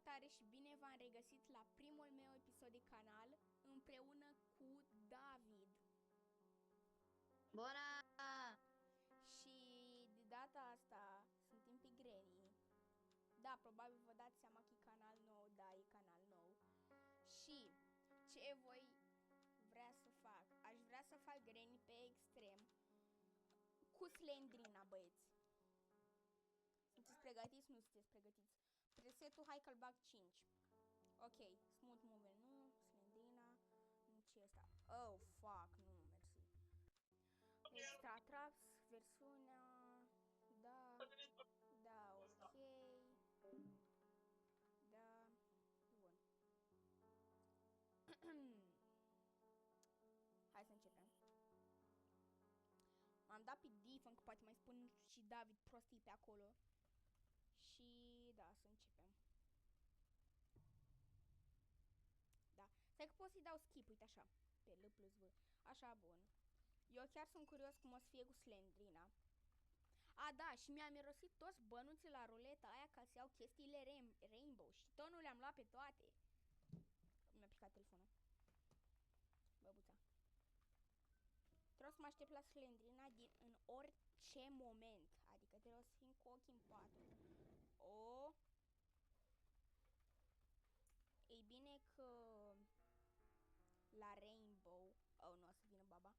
Salutare și bine v-am regăsit la primul meu episod de canal împreună cu David. Bună! Și de data asta suntem pe Granny. Da, probabil vă dați seama că e canal nou, da, e canal nou. Și ce voi vrea să fac? Aș vrea să fac Granny pe extrem cu Slendrina, băieți. Sunteți pregătiți? Nu sunteți pregătiți. Presetul, hai că-l bag 5. Ok, Smooth Movement, nu, Slendrina, nici ăsta. Oh, fuck, nu, mersi. Extra Traps, versiunea, da, da, ok, da, bun. Hai să începem. M-am dat pe Defun, că poate mai spun și David prostii pe acolo. Și da, să începem. Da, stai că pot să-i dau skip, uite așa, pe L plus V. Așa, bun. Eu chiar sunt curios cum o să fie cu Slendrina. A, da, și mi-am mirosit toți bănuții la ruleta aia ca să iau chestiile Rainbow și tot nu le-am luat pe toate. Mi-a picat telefonul. Băbuța. Trebuie să mă aștept la Slendrina în orice moment. Adică trebuie să fim cu ochii în patru. O. Ei bine că la Rainbow... Oh, nu o să vină baba.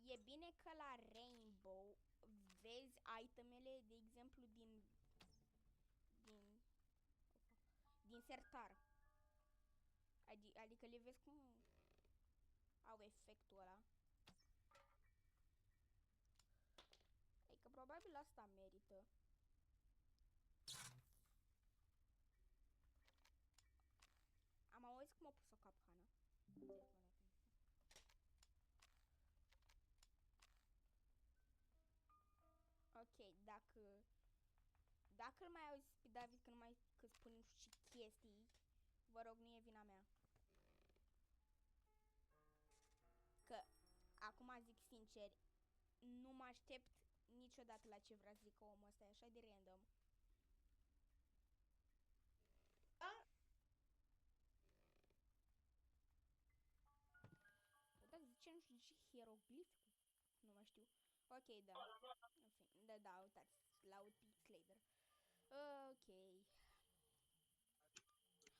E bine că la Rainbow vezi itemele, de exemplu, din sertar. Adică le vezi cum au efectul ăla. Adică probabil asta merită. Am auzit cum a pus o capcană. Ok, dacă îl mai auzi pe David că spune nu știu ce chestii, vă rog, nu e vina mea. Că acum zic sincer, nu mă aștept niciodată la ce vrea să zică omul ăsta, e așa de random. Dacă zice nu știu ce hieroglif, nu mai știu. Ok, da. În fin, da, uitați, l-aud pe Clader. Ok.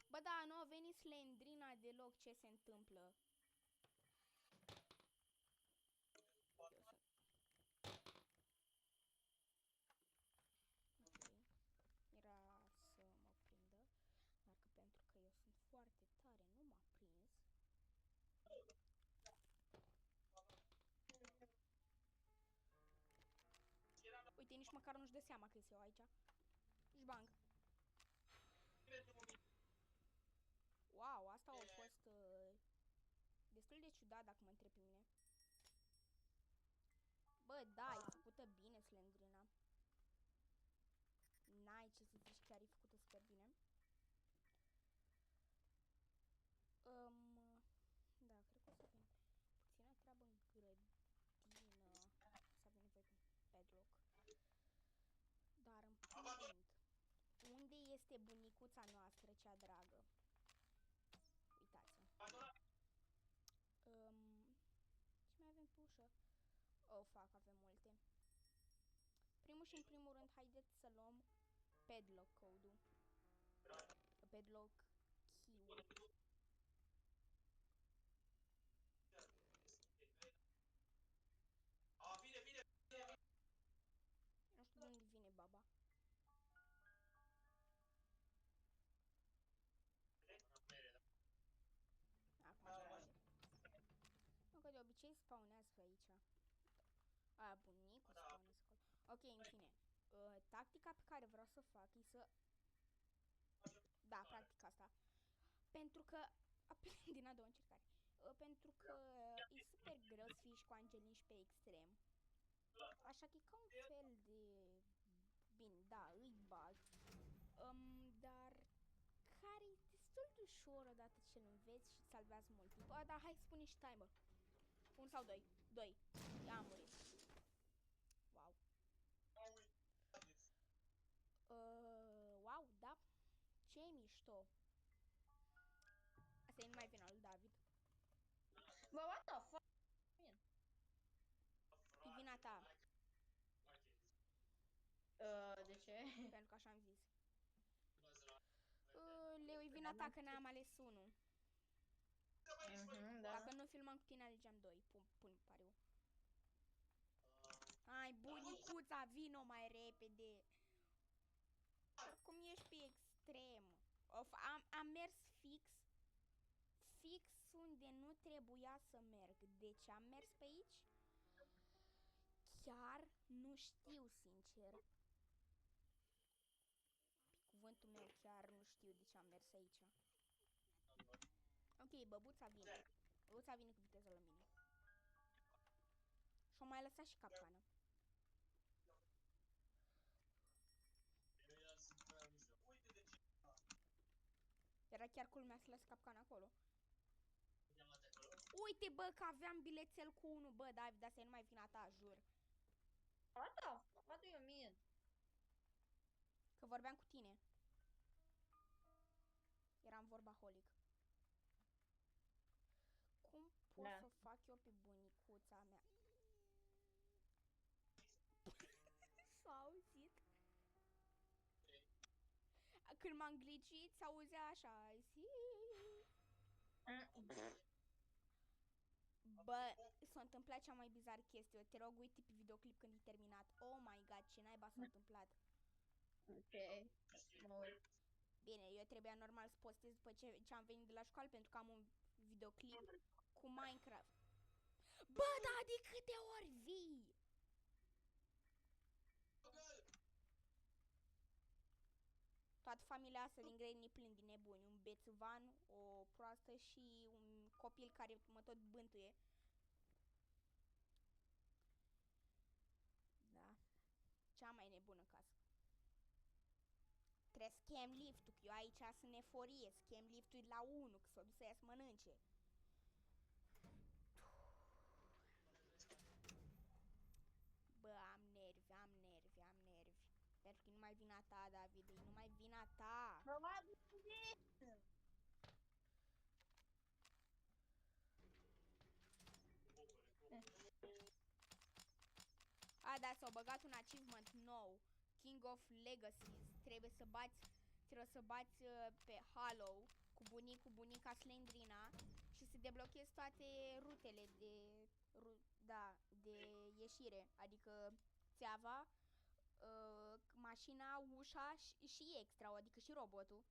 Bă, da, nu a venit Slendrina deloc, ce se întâmplă? Eu sunt... Ok. Era să mă prindă, dar că pentru că eu sunt foarte tare, nu m-a prins. Uite, nici măcar nu-și dă seama că-s eu aici. Jbang. Wow, asta a fost destul de ciudat dacă mă întreb pe mine. Bă, da, e făcută bine Slendrina. N-ai ce să zici, chiar e făcută super bine. Da, cred că o să avem puțină treabă în grădină. Să avem nevoie pe padlock. Dar în primul rând, unde este bunicuța noastră cea dragă? Uitați-o. Ce mai avem pe ușă? Oh, fac, avem multe. Primul și în primul rând, haideți să luăm padlock code-ul. Padlock key-ul. Nu știu de unde vine baba. Acum se nu, că de obicei spawnează pe aici. A, bunicul spawnează acolo. Ok, în fine. Tactica pe care vreau să fac e să... Da, practic asta. Pentru că... din a doua încercare. Pentru că e super greu să fii și cu Angelin pe extrem. Așa că e ca un fel de... Bine, da, îi bag. Dar... care e destul de ușor odată ce îl înveți și îți salvează mult timp. Da, hai să spune și timer. 1 sau 2? 2. Ia am murit. Wow. Wow. Ce mișto. Asta e numai vina lui David. Bă, what the fuck? E vina ta, De ce? pentru că așa am zis. Leu, e vina ta că n-am ales unul. Da. Dacă nu filmam cu tine, alegeam 2. Pun pariu. Hai, bunicuța, vino mai repede. Oricum ești pe extrem. Am mers fix unde nu trebuia să merg. De ce am mers pe aici? Chiar nu știu, sincer. Pe cuvântul meu, chiar nu știu de ce am mers aici. Ok, băbuța vine. Băbuța vine cu viteză la mine. Și-o mai lăsat și capcană. Era chiar culmea să las capcana acolo. Uite, bă, că aveam bilețel cu 1. Bă, David, asta e numai vina ta, jur. What do you mean? Că vorbeam cu tine. Eram vorbaholic. Cum pot să fac eu pe bunicuța mea? S-a auzit? Când m-am glicit, s-auzea așa. Bă, s-a întâmplat cea mai bizară chestie. Te rog, uite pe videoclip când e terminat. Oh my god, ce naiba s-a întâmplat. Ok. Mă uit. Bine, eu trebuia normal să postez după ce am venit de la școală, pentru că am un videoclip cu Minecraft. Bă, da, de câte ori vii? Toată familia asta din grădini plin de nebuni. Un bețuvan, o proastă și un copil care mă tot bântuie. Da. Cea mai nebună casă. Trebuie să chem liftul, că eu aici sunt neforie. Să chem liftul la 1, că s-o dus să ia să mănânce. Bă, am nervi. Pentru că e numai vina ta, David, e numai vina ta. A, da, s-au băgat un achievement nou. King of Legacies. Trebuie să bați pe Hollow cu bunica Slendrina și să deblochezi toate rutele de ieșire. Adică țeava, mașina, ușa și extra, adică și robotul.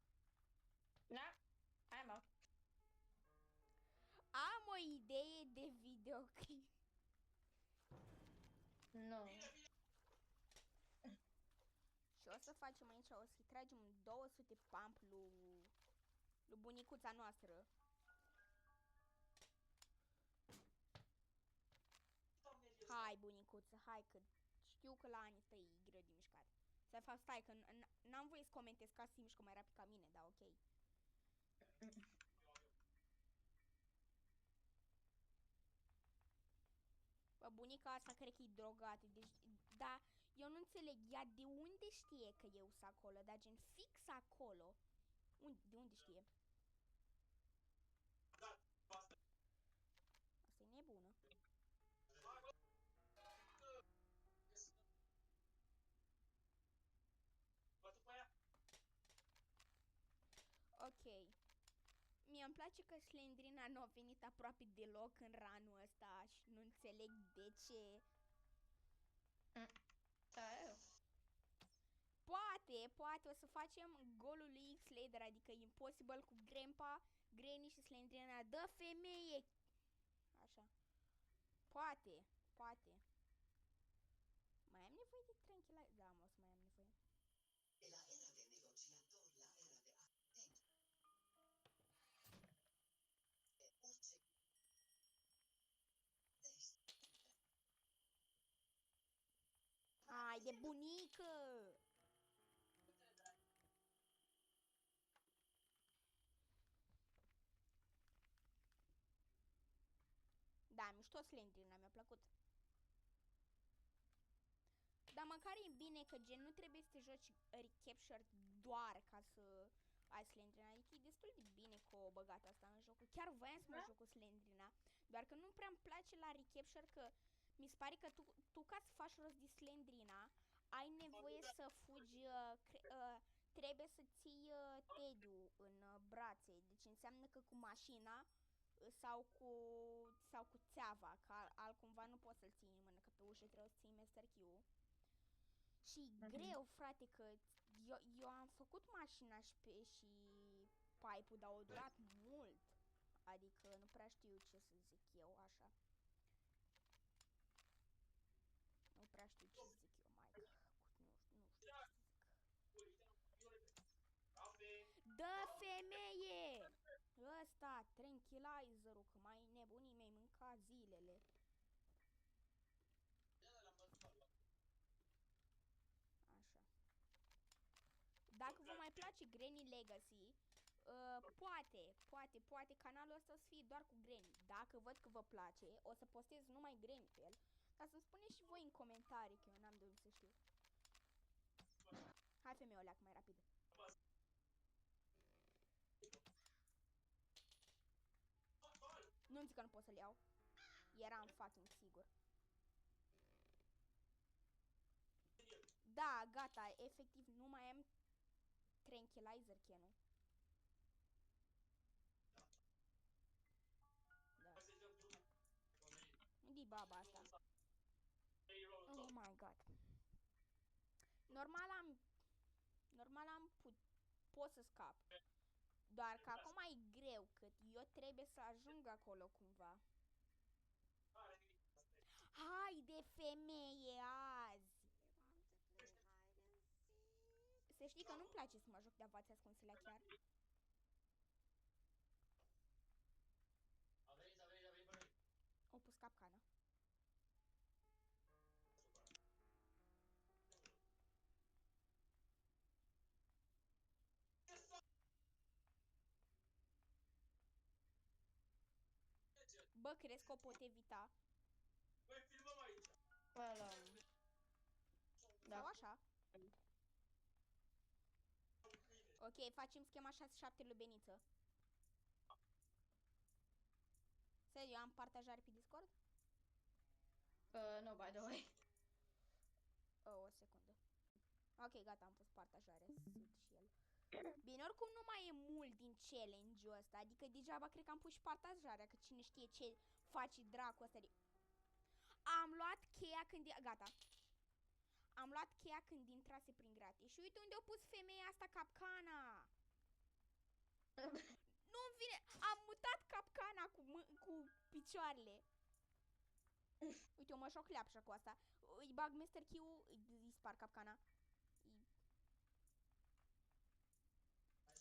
Da? Hai, mă. Am o idee de videoclip. Nu. Și o să facem aici, o să-i tragem 200 pump lui bunicuța noastră. Hai, bunicuță, hai, că știu că la anii tăi e greu de mișcat. Să fac, stai, că n-am voie să comentez ca să mișcă mai rapid ca mine, dar ok. Bă, bunica asta cred că e drogată, deci, da, eu nu înțeleg, ea de unde știe că eu sunt acolo, dar gen fix acolo. De unde știe? Asta e nebună. Ok. Mie îmi place că Slendrina nu a venit aproape deloc în ranul ăsta și nu înțeleg de ce. Poate o să facem golul lui X-Lader, adică Impossible cu Grandpa, Granny și Slendrina. Dă femeie! Așa. Poate. Mai am nevoie de tranquilizare? Da, mă, o să mai am nevoie. De la era de negociator la era de arhitect. Orice. Hai de bunică! Da, mișto Slendrina, mi-a plăcut. Dar măcar e bine că gen nu trebuie să te joci recapture doar ca să ai Slendrina, adică e destul de bine că o băgat asta în jocul. Chiar voiam să mă joc cu Slendrina, doar că nu prea îmi place la recapture că mi se pare că tu ca să faci rost de Slendrina, ai nevoie să fugi, trebuie să ții Teddy în brațe, deci înseamnă că cu mașina sau cu țeava, că altcumva nu poți să-l ții în mână, că pe ușă trebuie să ții Master Q. Și greu, frate, că eu am făcut mașina și pipe-ul, dar au durat mult. Adică nu prea știu ce să zic eu, așa. Nu prea știu ce să zic eu, mai nu știu ce să zic. Dă femeie! Ăsta, tranquilizer-ul, că mai nebunii mi-ai mâncat zilele. Așa. Dacă vă mai place Granny Legacy, poate canalul ăsta să fie doar cu Granny. Dacă văd că vă place, o să postez numai Granny pe el. Ca să-mi spuneți și voi în comentarii, că eu n-am de unde să știu. Hai femeie, o leac mai rapid. Nu-mi zic că nu pot să-l iau. Eram fucking sigur. Da, gata, efectiv nu mai am tranquilizer canul. Da. Unde-i baba asta? Oh my god. Normal pot să scap. Doar că acum e greu, că eu trebuie să ajung acolo cumva. Hai de femeie azi! Să știi că nu-mi place să mă joc de avați ascunsele chiar. O pus capcana. Bă, crezi că o pot evita? Da. Sau așa? Ok, facem schema 6-7 lui Beniță. Seriu, am partajare pe Discord? No, by the way. O secundă. Ok, gata, am pus partajare. Sud și el. Bine, oricum nu mai e mult din challenge-ul ăsta. Adică degeaba cred că am pus și partajarea, că cine știe ce face dracu ăsta de... Am luat cheia când... Gata. Am luat cheia când intrase prin gratis. Și uite unde a pus femeia asta capcana. Nu-mi vine... Am mutat capcana cu picioarele. Uite, eu mă joc leapșa cu asta. Îi bag Mr. Q, îi spar capcana.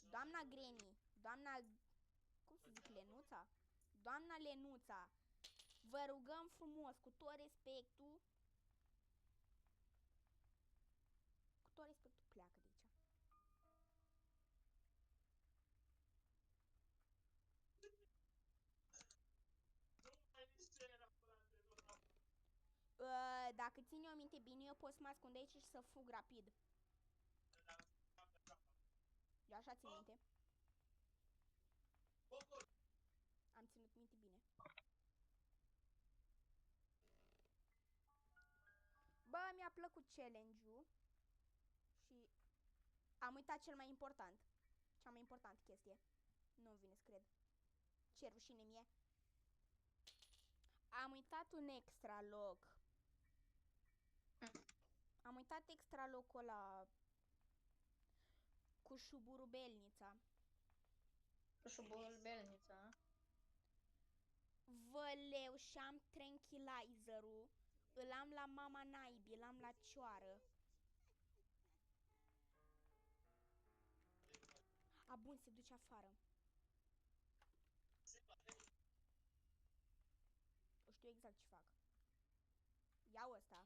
Doamna Granny, doamna... Cum să zic, Lenuța? Doamna Lenuța, vă rugăm frumos, cu tot respectul... Cu tot respectul, pleacă de aici. Dacă ține o minte bine, eu pot să mă ascund aici și să fug rapid. Eu așa țin minte. Am ținut minte bine. Bă, mi-a plăcut challenge-ul. Și am uitat cel mai important. Cea mai importantă chestie. Nu-mi vine să cred. Ce rușine mie. Am uitat un extra loc. Am uitat extra locul ăla cu șuburubelnița. Cu șuburubelnița? Văleu, și-am tranquilizer-ul. Îl am la mama naibii, îl am la cioară. A, bun, se duce afară. O știu exact ce fac. Iau ăsta.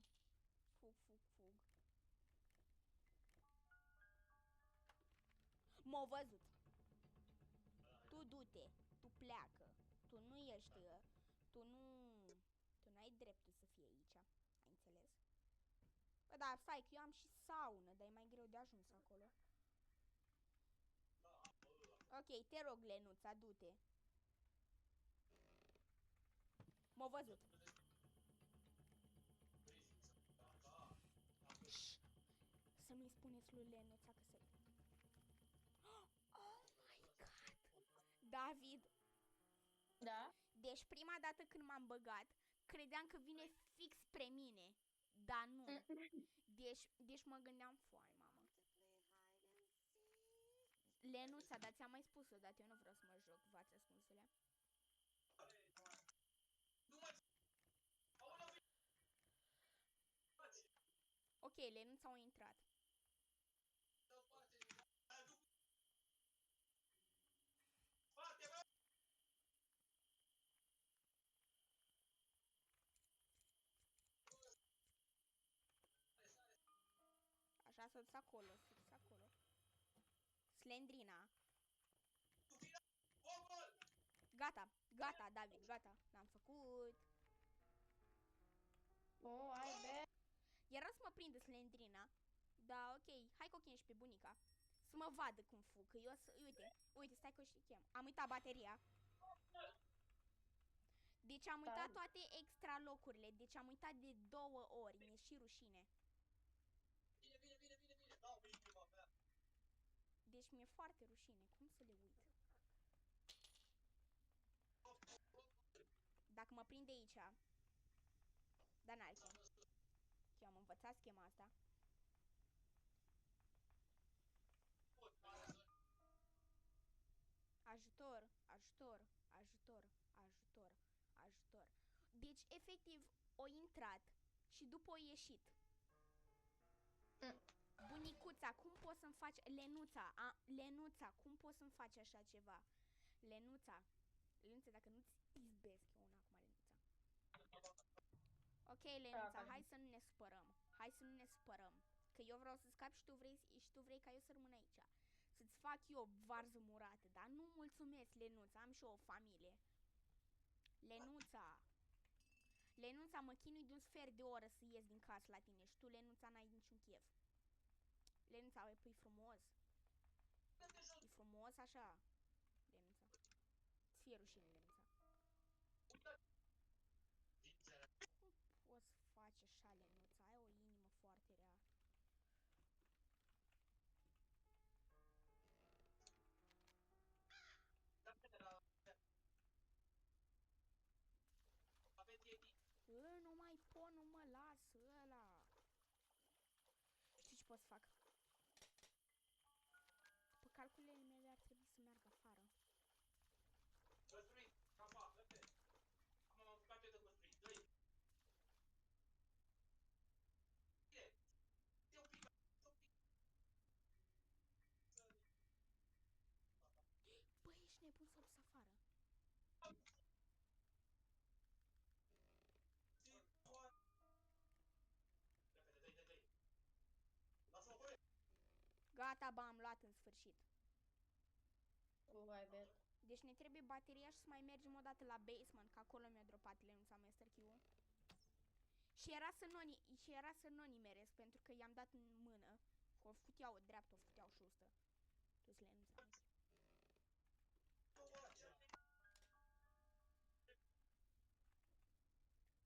Fug. M-au văzut. Tu du-te. Tu pleacă. Tu nu ești... Tu n-ai dreptul să fii aici. Ai înțeles? Bă, da, stai, că eu am și saună, dar e mai greu de ajuns acolo. Ok, te rog, Lenuța, du-te. M-a văzut. Șș! Să nu-i spuneți lui Lenuța că se... Oh my god! David! Da? Deci prima dată când m-am băgat, credeam că vine fix spre mine. Dar nu. Deci mă gândeam, foai, mamă. Lenuța, dar ți-am mai spus-o, dar eu nu vreau să mă joc, v-ați răspunsurile. Ok, Lenuța au intrat. Așa, să dus acolo, să dus acolo. Slendrina. Gata, gata, David, gata. L-am făcut. Oh, ai be. Era să mă prindă Slendrina. Da, ok, hai că o chem și pe bunica. Să mă vadă cum fug, că eu să... Uite, stai că o și chem. Am uitat bateria. Deci am uitat toate extra locurile. Deci am uitat de 2 ori. Mi-e și rușine. Bine. Dau inima mea. Deci mi-e foarte rușine. Cum să le uit? Dacă mă prinde aici... Dar n-ar chem. Eu am învățat schema asta. Ajutor, ajutor, ajutor, ajutor, ajutor. Deci, efectiv, o intrat și după o ieșit. Bunicuța, cum poți să-mi faci... Lenuța, cum poți să-mi faci așa ceva? Lenuța, dacă nu-ți izbesc eu una acum, Lenuța. Ok, Lenuța, hai să nu ne supărăm. Hai să nu ne supărăm. Că eu vreau să scap și tu vrei ca eu să rămân aici. Să-ți fac eu varză murată, dar nu mulțumesc, Lenuța, am și eu o familie. Lenuța, mă chinui de un sfert de oră să ies din casă la tine și tu, Lenuța, n-ai niciun chef. Lenuța, e frumos. E frumos așa, Lenuța. Ți fie rușine, Lenuța. Cum poți face așa, Lenuța? Ai o inimă foarte rea. Nu mai pot, nu mă las ăla. Știi ce pot să fac? După calculele mele ar trebui să meargă afară. Construit, capa, lăpe. Acum m-am apucat eu de construit. Dă-i. Bine. Eu pic. Băi, ești nebun, s-a dus afară. Repede, dă-i. Lasă-mă pe. Gata, am luat în sfârșit. Oh, ai be. Deci ne trebuie bateria și să mai mergem o dată la basement, că acolo mi-a dropat Lenuța Master Q. Și era să nu nimeresc, pentru că i-am dat în mână. Că o futeau dreaptă, o futeau și ustă. Tu-s Lenuța.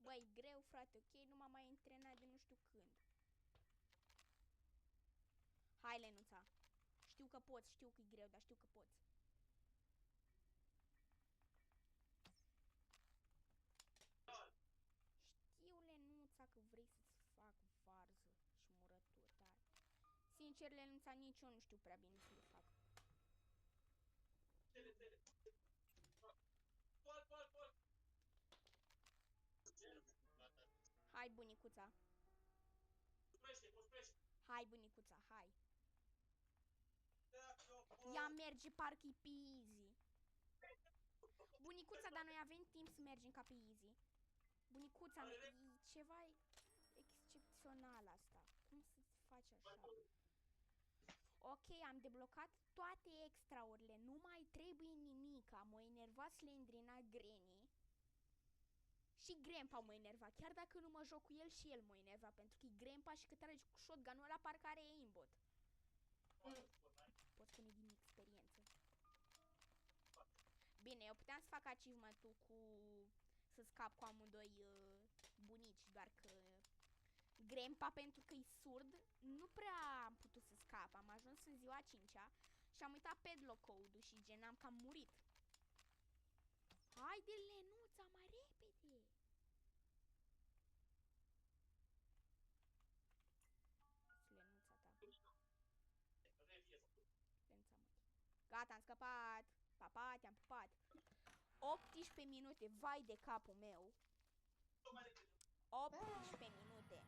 Băi, greu, frate, ok? Nu m-am mai antrenat de nu știu când. Hai, Lenuța. Știu că poți, știu că e greu, dar știu că poți. Știu, Lenuța, că vrei să-ți fac varză și murături, dar... Sincer, Lenuța, nici eu nu știu prea bine să le fac. Hai, bunicuța. Hai, bunicuța, hai. Ea merge parcă-i pe easy. Bunicuța, dar noi avem timp să mergem ca pe easy. Bunicuța, e ceva excepțional asta. Cum să-ți faci așa? Ok, am deblocat toate extraurile. Nu mai trebuie nimic. M-a enervat Slendrina, Granny. Și Grandpa m-a enervat. Chiar dacă nu mă joc cu el, și el m-a enervat. Pentru că e Grandpa și că trage cu shotgun-ul ăla parcă are aimbot. Pot spune din experiență. Bine, eu puteam să fac achievement-ul cu... să scap cu amândoi bunici, doar că... Grandpa, pentru că e surd, nu prea am putut să scap. Am ajuns în ziua 5-a și am uitat padlock code-ul și gen am cam murit. Haide, Lenuța, mai repede! Lenuța ta. Lenuța mătii. Gata, am scăpat! Papa, te-am pupat! 18 minute, vai de capul meu! 18 minute!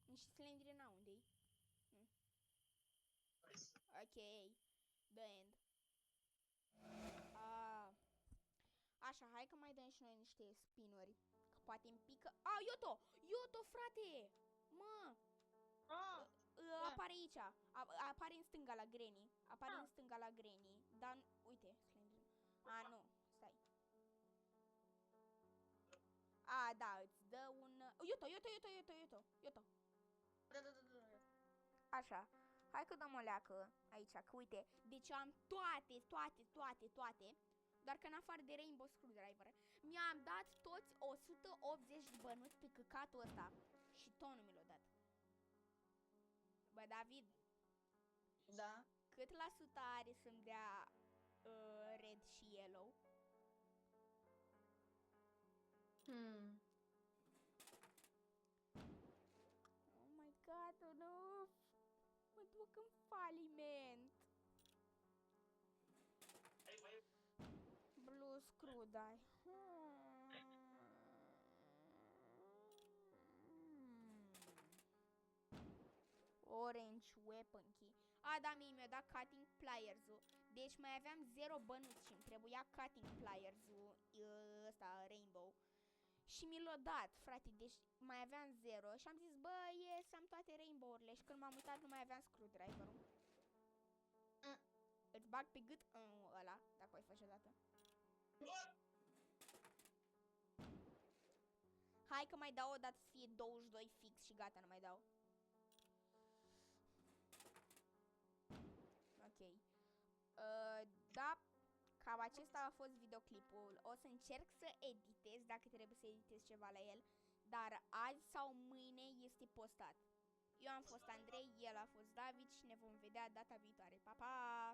Nici Slendrina unde-i? Ok. The end. Așa, hai că mai dăm și noi niște spinuri. Că poate îmi pică... Ioto! Ioto, frate! Mă! Apare aici. Apare în stânga la Granny. Apare în stânga la Granny. Dar, uite, Slendrina. Nu, stai. Da, îți dă un... Ioto. Da. Așa. Hai că dăm o leacă aici, că uite, deci eu am toate, doar că în afară de Rainbow Screwdriver, mi-am dat toți 180 de bănuți pe căcatul ăsta și tot nu mi l-a dat. Bă, David. Da. Cât la sută are să-mi dea red și yellow? Oh my god, nu! Mă duc în faliment. Blue screw die. Orange weapon key. Da, mi-a dat cutting pliers-ul. Deci mai aveam 0 bănuți și îmi trebuia cutting pliers-ul ăsta, rainbow. Și mi l-a dat, frate, deci mai aveam 0 și am zis, bă, yes, am toate rainbow-urile și când m-am uitat nu mai aveam screwdriver-ul. Îți bag pe gât ăla, dacă o ai face odată. Hai că mai dau o dată să fie 22 fix și gata, nu mai dau. Ok. Da, cam acesta a fost videoclipul. O să încerc să editez, dacă trebuie să editez ceva la el. Dar azi sau mâine este postat. Eu am fost Andrei, el a fost David și ne vom vedea data viitoare. Pa, pa!